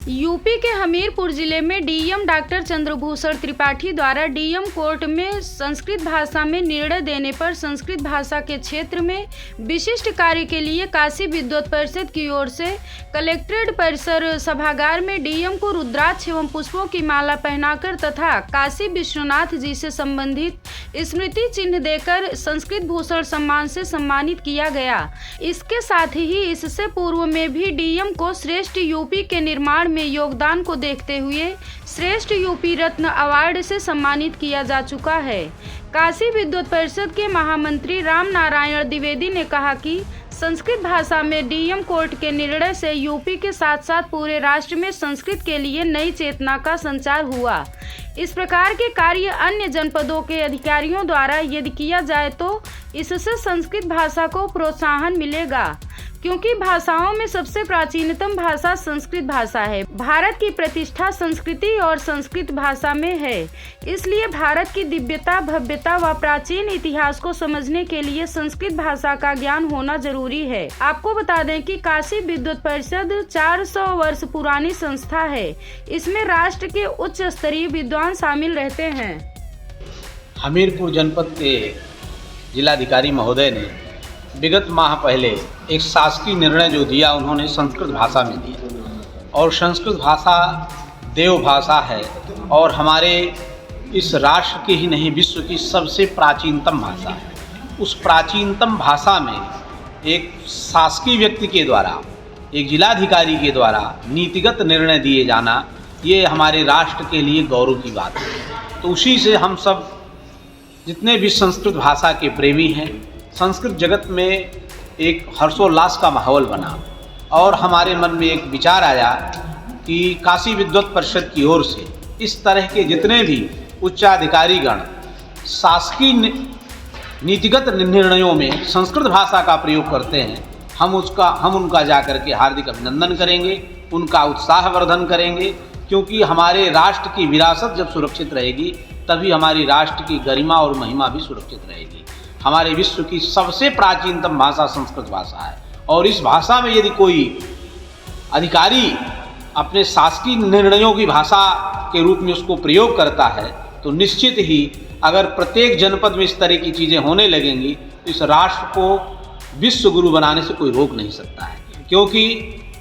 UP के हमीरपुर जिले में डीएम डॉक्टर चंद्रभूषण त्रिपाठी द्वारा डीएम कोर्ट में संस्कृत भाषा में निर्णय देने पर संस्कृत भाषा के क्षेत्र में विशिष्ट कार्य के लिए काशी विद्वत परिषद की ओर से कलेक्ट्रेट परिसर सभागार में डीएम को रुद्राक्ष एवं पुष्पों की माला पहनाकर तथा काशी विश्वनाथ जी से संबंधित स्मृति चिन्ह देकर संस्कृत भूषण सम्मान से सम्मानित किया गया। इसके साथ ही इससे पूर्व में भी डीएम को श्रेष्ठ यूपी के निर्माण में योगदान को देखते हुए श्रेष्ठ यूपी रत्न अवार्ड से सम्मानित किया जा चुका है। काशी विद्वत परिषद के महामंत्री राम नारायण द्विवेदी ने कहा कि संस्कृत भाषा में डीएम कोर्ट के निर्णय से यूपी के साथ साथ पूरे राष्ट्र में संस्कृत के लिए नई चेतना का संचार हुआ। इस प्रकार के कार्य अन्य जनपदों के अधिकारियों द्वारा यदि किया जाए तो इससे संस्कृत भाषा को प्रोत्साहन मिलेगा, क्योंकि भाषाओं में सबसे प्राचीनतम भाषा संस्कृत भाषा है। भारत की प्रतिष्ठा संस्कृति और संस्कृत भाषा में है, इसलिए भारत की दिव्यता, भव्यता व प्राचीन इतिहास को समझने के लिए संस्कृत भाषा का ज्ञान होना जरूरी है। आपको बता दें कि काशी विद्वत परिषद 400 वर्ष पुरानी संस्था है। इसमें राष्ट्र के उच्च स्तरीय विद्वान शामिल रहते हैं। हमीरपुर जनपद के जिलाधिकारी महोदय ने विगत माह पहले एक शासकीय निर्णय जो दिया, उन्होंने संस्कृत भाषा में दिया और संस्कृत भाषा देव भाषा है और हमारे इस राष्ट्र की ही नहीं विश्व की सबसे प्राचीनतम भाषा है। उस प्राचीनतम भाषा में एक शासकीय व्यक्ति के द्वारा, एक जिलाधिकारी के द्वारा नीतिगत निर्णय दिए जाना, ये हमारे राष्ट्र के लिए गौरव की बात है। तो उसी से हम सब जितने भी संस्कृत भाषा के प्रेमी हैं, संस्कृत जगत में एक हर्षोल्लास का माहौल बना और हमारे मन में एक विचार आया कि काशी विद्वत परिषद की ओर से इस तरह के जितने भी उच्चाधिकारीगण शासकीय नीतिगत निर्णयों में संस्कृत भाषा का प्रयोग करते हैं, हम उनका जाकर के हार्दिक अभिनंदन करेंगे, उनका उत्साहवर्धन करेंगे, क्योंकि हमारे राष्ट्र की विरासत जब सुरक्षित रहेगी तभी हमारी राष्ट्र की गरिमा और महिमा भी सुरक्षित रहेगी। हमारे विश्व की सबसे प्राचीनतम भाषा संस्कृत भाषा है और इस भाषा में यदि कोई अधिकारी अपने शासकीय निर्णयों की भाषा के रूप में उसको प्रयोग करता है तो निश्चित ही अगर प्रत्येक जनपद में इस तरह की चीज़ें होने लगेंगी तो इस राष्ट्र को विश्व गुरु बनाने से कोई रोक नहीं सकता है, क्योंकि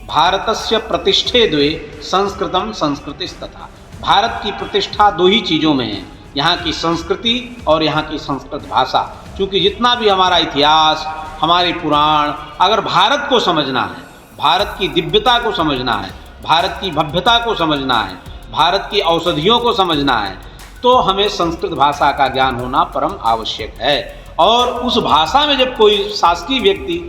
भारतस्य प्रतिष्ठे द्वे संस्कृतम संस्कृतिस्तथा। भारत की प्रतिष्ठा दो ही चीज़ों में है, यहाँ की संस्कृति और यहाँ की संस्कृत भाषा। क्योंकि जितना भी हमारा इतिहास, हमारे पुराण, अगर भारत को समझना है, भारत की दिव्यता को समझना है, भारत की भव्यता को समझना है, भारत की औषधियों को समझना है, तो हमें संस्कृत भाषा का ज्ञान होना परम आवश्यक है। और उस भाषा में जब कोई शासकीय व्यक्ति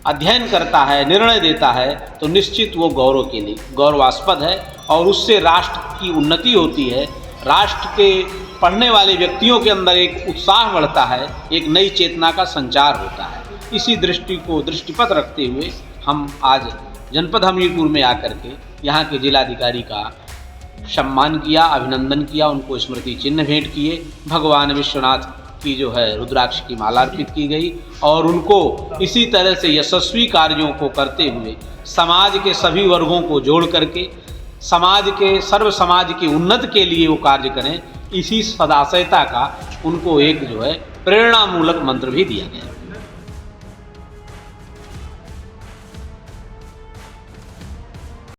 अध्ययन करता है, निर्णय देता है, तो निश्चित वो गौरव के लिए गौरवास्पद है और उससे राष्ट्र की उन्नति होती है। राष्ट्र के पढ़ने वाले व्यक्तियों के अंदर एक उत्साह बढ़ता है, एक नई चेतना का संचार होता है। इसी दृष्टि को दृष्टिपथ रखते हुए हम आज जनपद हमीरपुर में आकर के यहाँ के जिलाधिकारी का सम्मान किया, अभिनंदन किया, उनको स्मृति चिन्ह भेंट किए। भगवान विश्वनाथ की जो है रुद्राक्ष की माला अर्पित की गई और उनको इसी तरह से यशस्वी कार्यों को करते हुए समाज के सभी वर्गों को जोड़ करके समाज के सर्व समाज की उन्नति के लिए वो कार्य करें, इसी सदाशयता का उनको एक जो है प्रेरणामूलक मंत्र भी दिया गया।